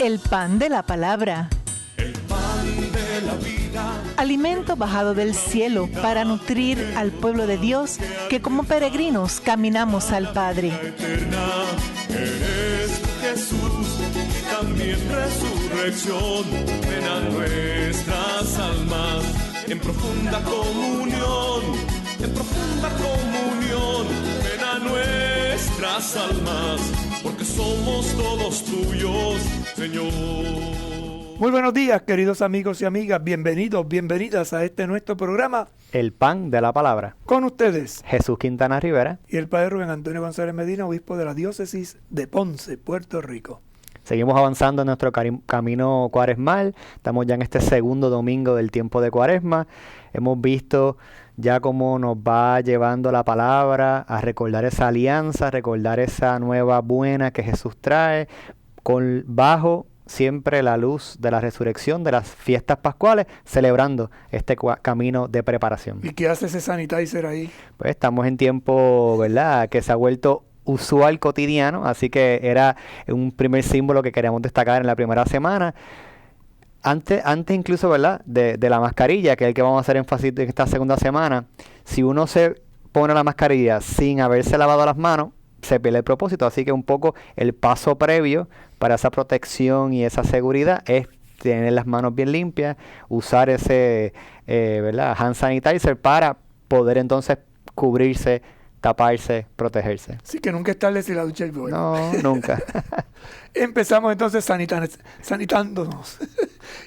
El pan de la palabra. El pan de la vida. Alimento bajado del cielo para nutrir al pueblo de Dios que como peregrinos caminamos al Padre. Eterna eres Jesús, también resurrección. Ven a nuestras almas en profunda comunión, en profunda comunión. Ven a nuestras almas, porque somos todos tuyos, Señor. Muy buenos días, queridos amigos y amigas. Bienvenidos, bienvenidas a este nuestro programa. El pan de la palabra. Con ustedes, Jesús Quintana Rivera. Y el Padre Rubén Antonio González Medina, obispo de la diócesis de Ponce, Puerto Rico. Seguimos avanzando en nuestro camino cuaresmal. Estamos ya en este segundo domingo del tiempo de Cuaresma. Hemos visto ya cómo nos va llevando la palabra a recordar esa alianza, recordar esa nueva buena que Jesús trae, bajo siempre la luz de la resurrección, de las fiestas pascuales, celebrando este camino de preparación. ¿Y qué hace ese sanitizer ahí? Pues estamos en tiempo, ¿verdad?, que se ha vuelto usual, cotidiano, así que era un primer símbolo que queríamos destacar en la primera semana. Antes incluso, ¿verdad?, de la mascarilla, que es el que vamos a hacer énfasis en esta segunda semana. Si uno se pone la mascarilla sin haberse lavado las manos, se pierde el propósito. Así que un poco el paso previo para esa protección y esa seguridad es tener las manos bien limpias, usar ese ¿verdad?, hand sanitizer para poder entonces cubrirse, taparse, protegerse. Sí, que nunca es tarde si la ducha es buena. No, nunca. Empezamos entonces sanitándonos.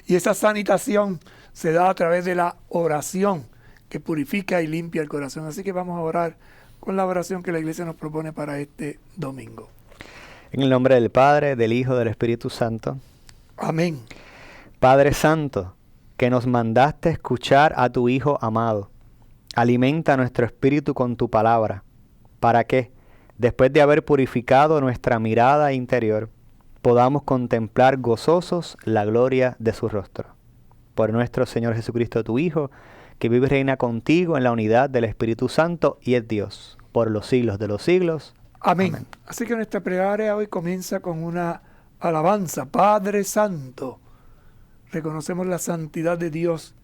Y esa sanitación se da a través de la oración que purifica y limpia el corazón. Así que vamos a orar con la oración que la Iglesia nos propone para este domingo. En el nombre del Padre, del Hijo, del Espíritu Santo. Amén. Padre Santo, que nos mandaste escuchar a tu Hijo amado, alimenta nuestro espíritu con tu palabra, para que, después de haber purificado nuestra mirada interior, podamos contemplar gozosos la gloria de su rostro. Por nuestro Señor Jesucristo, tu Hijo, que vive y reina contigo en la unidad del Espíritu Santo y es Dios, por los siglos de los siglos. Amén. Amén. Así que nuestra plegaria hoy comienza con una alabanza. Padre Santo, reconocemos la santidad de Dios,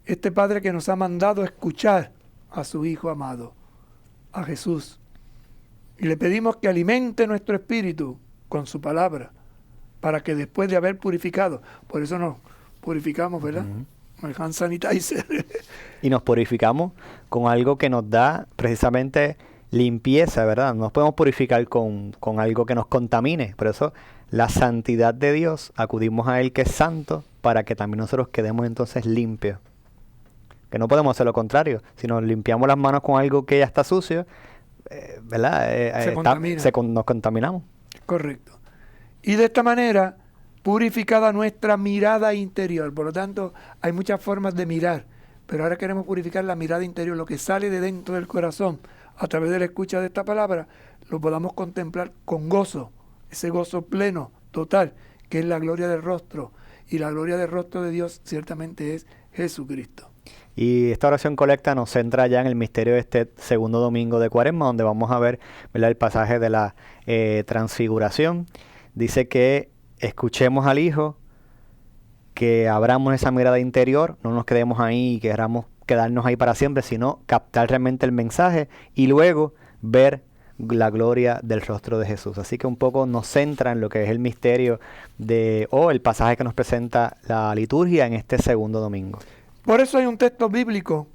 este Padre que nos ha mandado escuchar a su Hijo amado, a Jesús. Y le pedimos que alimente nuestro espíritu con su palabra, para que después de haber purificado, por eso nos purificamos, ¿verdad? El hand sanitizer. Y nos purificamos con algo que nos da precisamente limpieza, ¿verdad? No nos podemos purificar con algo que nos contamine. Por eso la santidad de Dios, acudimos a Él que es santo, para que también nosotros quedemos entonces limpios. Que no podemos hacer lo contrario. Si nos limpiamos las manos con algo que ya está sucio, ¿verdad? Nos contaminamos. Correcto. Y de esta manera, purificada nuestra mirada interior. Por lo tanto, hay muchas formas de mirar, pero ahora queremos purificar la mirada interior, lo que sale de dentro del corazón, a través de la escucha de esta palabra, lo podamos contemplar con gozo, ese gozo pleno, total, que es la gloria del rostro. Y la gloria del rostro de Dios ciertamente es Jesucristo. Y esta oración colecta nos centra ya en el misterio de este segundo domingo de Cuaresma, donde vamos a ver, ¿verdad?, el pasaje de la transfiguración. Dice que escuchemos al Hijo, que abramos esa mirada interior, no nos quedemos ahí y queramos quedarnos ahí para siempre, sino captar realmente el mensaje y luego ver la gloria del rostro de Jesús. Así que un poco nos centra en lo que es el misterio el pasaje que nos presenta la liturgia en este segundo domingo. Por eso hay un texto bíblico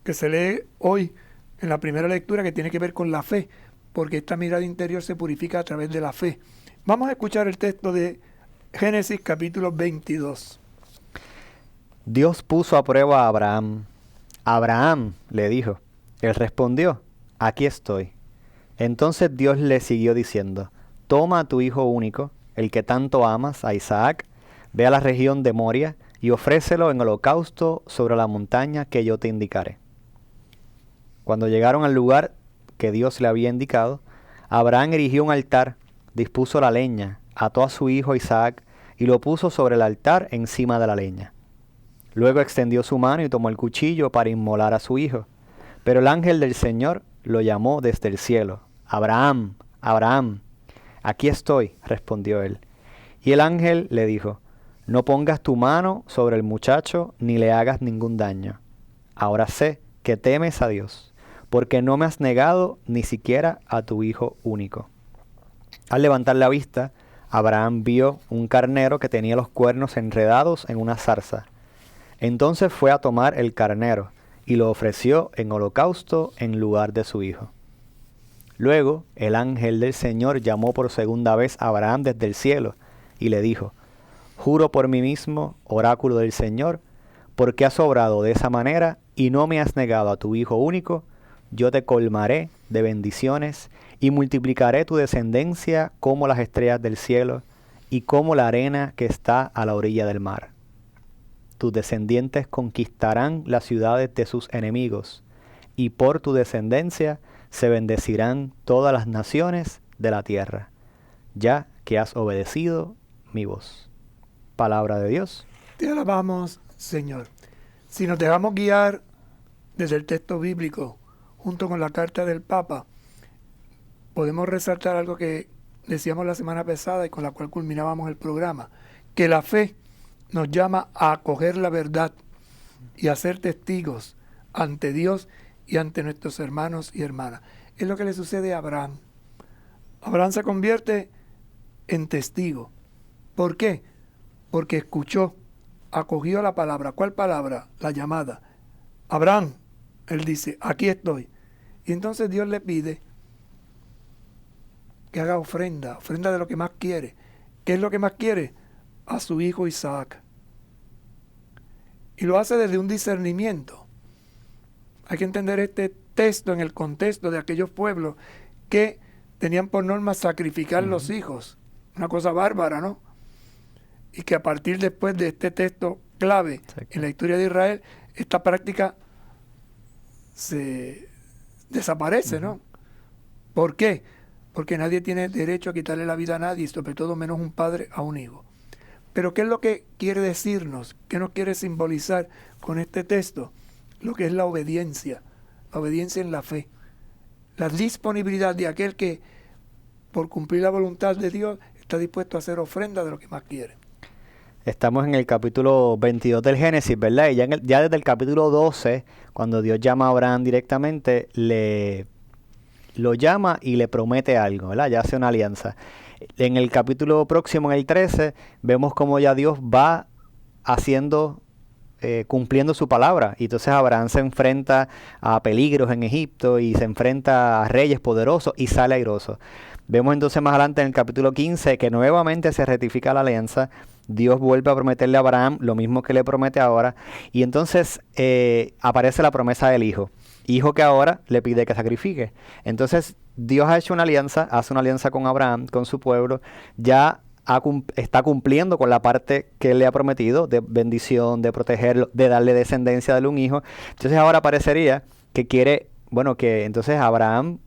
que se lee hoy en la primera lectura que tiene que ver con la fe, porque esta mirada interior se purifica a través de la fe. Vamos a escuchar el texto de Génesis capítulo 22. Dios puso a prueba a Abraham. Abraham, le dijo. Él respondió, aquí estoy. Entonces Dios le siguió diciendo, toma a tu hijo único, el que tanto amas, a Isaac, ve a la región de Moria y ofrécelo en holocausto sobre la montaña que yo te indicaré. Cuando llegaron al lugar que Dios le había indicado, Abraham erigió un altar, dispuso la leña, ató a su hijo Isaac y lo puso sobre el altar encima de la leña. Luego extendió su mano y tomó el cuchillo para inmolar a su hijo. Pero el ángel del Señor lo llamó desde el cielo. Abraham, Abraham. Aquí estoy, respondió él. Y el ángel le dijo, no pongas tu mano sobre el muchacho ni le hagas ningún daño. Ahora sé que temes a Dios, porque no me has negado ni siquiera a tu hijo único. Al levantar la vista, Abraham vio un carnero que tenía los cuernos enredados en una zarza. Entonces fue a tomar el carnero y lo ofreció en holocausto en lugar de su hijo. Luego el ángel del Señor llamó por segunda vez a Abraham desde el cielo y le dijo, juro por mí mismo, oráculo del Señor, porque has obrado de esa manera y no me has negado a tu hijo único, yo te colmaré de bendiciones y multiplicaré tu descendencia como las estrellas del cielo y como la arena que está a la orilla del mar. Tus descendientes conquistarán las ciudades de sus enemigos, y por tu descendencia se bendecirán todas las naciones de la tierra, ya que has obedecido mi voz. Palabra de Dios. Te alabamos, Señor. Si nos dejamos guiar desde el texto bíblico, junto con la carta del Papa, podemos resaltar algo que decíamos la semana pasada y con la cual culminábamos el programa, que la fe nos llama a acoger la verdad y a ser testigos ante Dios y ante nuestros hermanos y hermanas. Es lo que le sucede a Abraham. Abraham se convierte en testigo. ¿Por qué? Porque escuchó, acogió la palabra. ¿Cuál palabra? La llamada. Abraham, él dice, aquí estoy. Y entonces Dios le pide que haga ofrenda de lo que más quiere. ¿Qué es lo que más quiere? A su hijo Isaac. Y lo hace desde un discernimiento. Hay que entender este texto en el contexto de aquellos pueblos que tenían por norma sacrificar los hijos. Una cosa bárbara, ¿no? Y que a partir después de este texto clave en la historia de Israel, esta práctica se desaparece, ¿no? ¿Por qué? Porque nadie tiene derecho a quitarle la vida a nadie, sobre todo menos un padre a un hijo. Pero ¿qué es lo que quiere decirnos? ¿Qué nos quiere simbolizar con este texto? Lo que es la obediencia en la fe. La disponibilidad de aquel que, por cumplir la voluntad de Dios, está dispuesto a hacer ofrenda de lo que más quiere. Estamos en el capítulo 22 del Génesis, ¿verdad? Y ya desde el capítulo 12, cuando Dios llama a Abraham directamente, lo llama y le promete algo, ¿verdad? Ya hace una alianza. En el capítulo próximo, en el 13, vemos cómo ya Dios va cumpliendo su palabra. Y entonces Abraham se enfrenta a peligros en Egipto y se enfrenta a reyes poderosos y sale airoso. Vemos entonces más adelante en el capítulo 15 que nuevamente se ratifica la alianza. Dios vuelve a prometerle a Abraham lo mismo que le promete ahora. Y entonces aparece la promesa del hijo. Hijo que ahora le pide que sacrifique. Entonces Dios ha hecho una alianza, hace una alianza con Abraham, con su pueblo. Ya está cumpliendo con la parte que él le ha prometido de bendición, de protegerlo, de darle descendencia de un hijo. Entonces ahora parecería que quiere, que entonces Abraham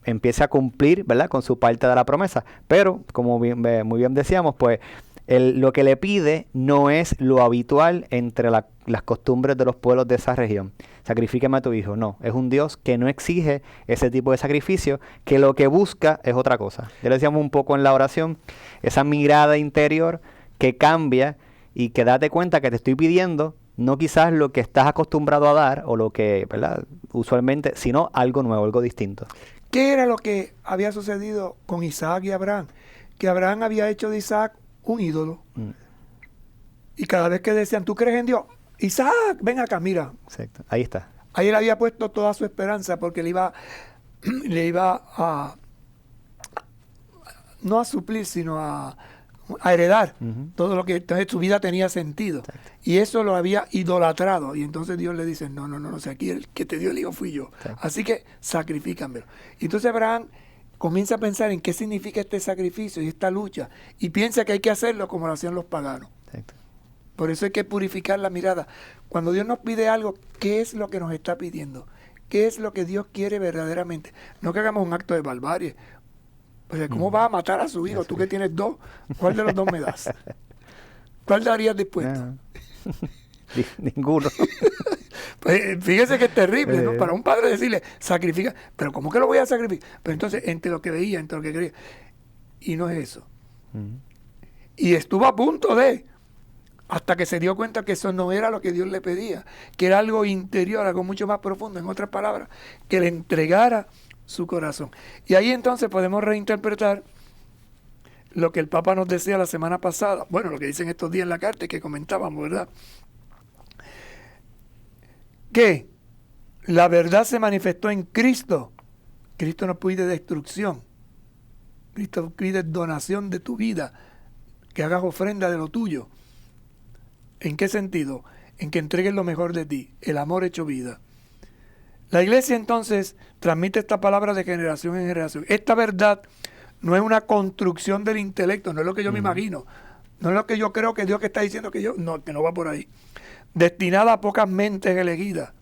empiece a cumplir, ¿verdad?, con su parte de la promesa. Pero, como muy bien decíamos, pues lo que le pide no es lo habitual entre las costumbres de los pueblos de esa región. Sacrifíqueme a tu hijo. No, es un Dios que no exige ese tipo de sacrificio, que lo que busca es otra cosa. Ya lo decíamos un poco en la oración, esa mirada interior que cambia y que date cuenta que te estoy pidiendo no quizás lo que estás acostumbrado a dar o lo que, ¿verdad?, usualmente, sino algo nuevo, algo distinto. ¿Qué era lo que había sucedido con Isaac y Abraham? Que Abraham había hecho de Isaac un ídolo. Y cada vez que decían, ¿tú crees en Dios? Isaac, ven acá, mira. Exacto, ahí está. Ahí él había puesto toda su esperanza porque le iba a, no a suplir, sino a heredar todo lo que entonces su vida tenía sentido. Exacto. Y eso lo había idolatrado. Y entonces Dios le dice, no, o sea, aquí el que te dio el hijo fui yo. Exacto. Así que sacrifícamelo. Y entonces Abraham comienza a pensar en qué significa este sacrificio y esta lucha. Y piensa que hay que hacerlo como lo hacían los paganos. Exacto. Por eso hay que purificar la mirada. Cuando Dios nos pide algo, ¿qué es lo que nos está pidiendo? ¿Qué es lo que Dios quiere verdaderamente? No que hagamos un acto de barbarie. O sea, ¿cómo vas a matar a su hijo? Tú que tienes dos, ¿cuál de los dos me das? ¿Cuál darías dispuesto? Ninguno. Pues fíjese que es terrible, ¿no? Para un padre decirle, sacrifica, pero ¿cómo que lo voy a sacrificar? Pero entonces, entre lo que veía, entre lo que quería. Y no es eso. Y estuvo a punto de, hasta que se dio cuenta que eso no era lo que Dios le pedía, que era algo interior, algo mucho más profundo, en otras palabras, que le entregara su corazón. Y ahí entonces podemos reinterpretar lo que el Papa nos decía la semana pasada, bueno, lo que dicen estos días en la carta que comentábamos, ¿verdad? Que la verdad se manifestó en Cristo. Cristo no pide destrucción. Cristo pide donación de tu vida, que hagas ofrenda de lo tuyo. ¿En qué sentido? En que entregues lo mejor de ti, el amor hecho vida. La iglesia entonces transmite esta palabra de generación en generación. Esta verdad no es una construcción del intelecto, no es lo que yo me imagino, no es lo que yo creo que Dios que está diciendo que no va por ahí. Destinada a pocas mentes elegidas,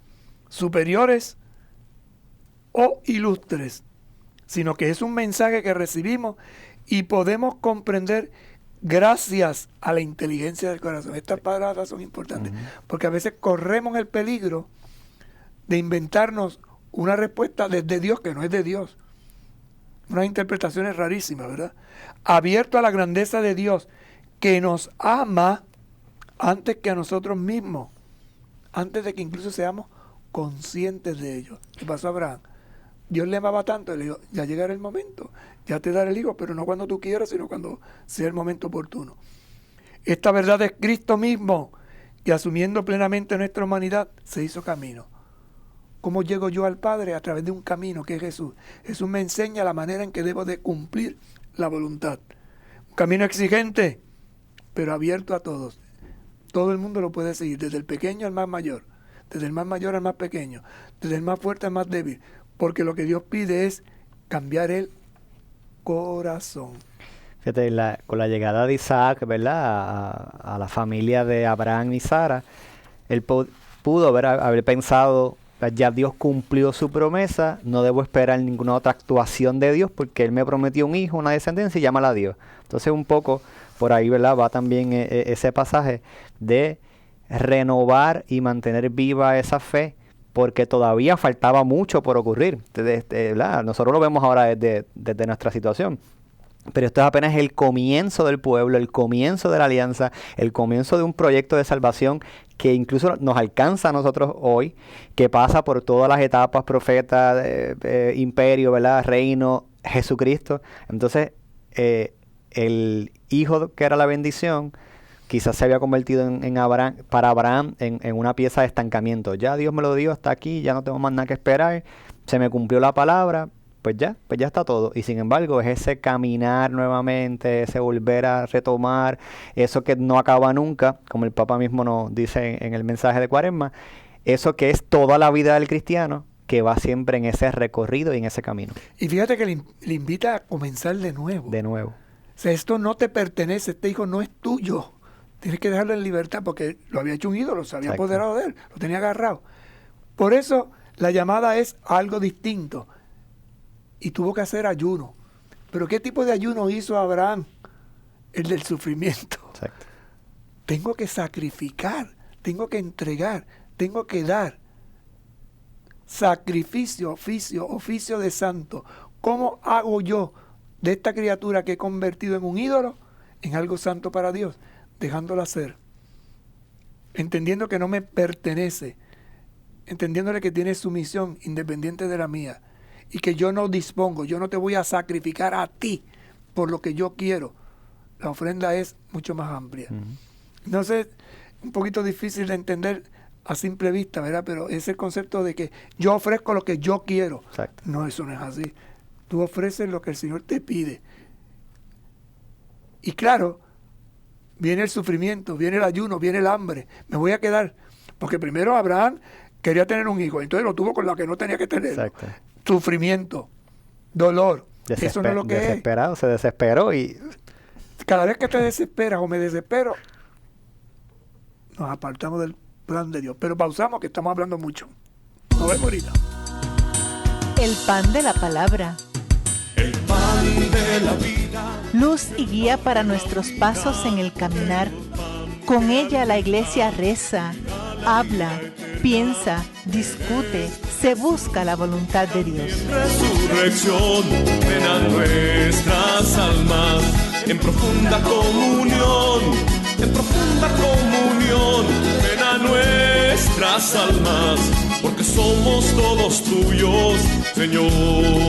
superiores o ilustres, sino que es un mensaje que recibimos y podemos comprender gracias a la inteligencia del corazón. Estas palabras son importantes, porque a veces corremos el peligro de inventarnos una respuesta desde Dios que no es de Dios. Unas interpretaciones rarísimas, ¿verdad? Abierto a la grandeza de Dios, que nos ama antes que a nosotros mismos, antes de que incluso seamos conscientes de ello. ¿Qué pasó a Abraham? Dios le amaba tanto, le dijo, ya llegará el momento, ya te daré el hijo, pero no cuando tú quieras, sino cuando sea el momento oportuno. Esta verdad es Cristo mismo, que asumiendo plenamente nuestra humanidad, se hizo camino. ¿Cómo llego yo al Padre? A través de un camino que es Jesús. Jesús me enseña la manera en que debo de cumplir la voluntad. Un camino exigente, pero abierto a todos. Todo el mundo lo puede seguir, desde el pequeño al más mayor, desde el más mayor al más pequeño, desde el más fuerte al más débil, porque lo que Dios pide es cambiar el corazón. Fíjate, con la llegada de Isaac, ¿verdad? A la familia de Abraham y Sara, él pudo haber pensado, ya Dios cumplió su promesa, no debo esperar ninguna otra actuación de Dios porque Él me prometió un hijo, una descendencia y llámala a Dios. Entonces un poco por ahí, ¿verdad? Va también ese pasaje de renovar y mantener viva esa fe porque todavía faltaba mucho por ocurrir. ¿Verdad? Nosotros lo vemos ahora desde nuestra situación. Pero esto es apenas el comienzo del pueblo, el comienzo de la alianza, el comienzo de un proyecto de salvación que incluso nos alcanza a nosotros hoy, que pasa por todas las etapas, profeta, imperio, ¿verdad? Reino, Jesucristo. Entonces, el hijo que era la bendición, quizás se había convertido para Abraham en una pieza de estancamiento. Ya Dios me lo dio hasta aquí, ya no tengo más nada que esperar, se me cumplió la palabra. Pues ya está todo. Y sin embargo, es ese caminar nuevamente, ese volver a retomar, eso que no acaba nunca, como el Papa mismo nos dice en el mensaje de Cuaresma, eso que es toda la vida del cristiano, que va siempre en ese recorrido y en ese camino. Y fíjate que le invita a comenzar de nuevo. De nuevo. O sea, esto no te pertenece, este hijo no es tuyo. Tienes que dejarlo en libertad porque lo había hecho un ídolo, se había apoderado de él, lo tenía agarrado. Por eso la llamada es algo distinto. Y tuvo que hacer ayuno. ¿Pero qué tipo de ayuno hizo Abraham? El del sufrimiento. Exacto. Tengo que sacrificar, tengo que entregar, tengo que dar. Sacrificio, oficio de santo. ¿Cómo hago yo de esta criatura que he convertido en un ídolo en algo santo para Dios? Dejándola ser. Entendiendo que no me pertenece. Entendiéndole que tiene su misión independiente de la mía. Y que yo no dispongo, yo no te voy a sacrificar a ti por lo que yo quiero. La ofrenda es mucho más amplia. Entonces, un poquito difícil de entender a simple vista, ¿verdad? Pero es el concepto de que yo ofrezco lo que yo quiero. Exacto. No, eso no es así. Tú ofreces lo que el Señor te pide. Y claro, viene el sufrimiento, viene el ayuno, viene el hambre. Me voy a quedar. Porque primero Abraham quería tener un hijo, entonces lo tuvo con la que no tenía que tener. Exacto. Sufrimiento, dolor. Eso no es lo que desesperado, se desesperó y... Cada vez que te desesperas o me desespero, nos apartamos del plan de Dios. Pero pausamos que estamos hablando mucho. Nos vemos ahorita. El pan de la palabra. El pan de la vida. Luz y guía para nuestros pasos en el caminar. Con ella la iglesia reza, habla, piensa, discute, se busca la voluntad de Dios. Resurrección, ven a nuestras almas. en profunda comunión, ven a nuestras almas, porque somos todos tuyos, Señor.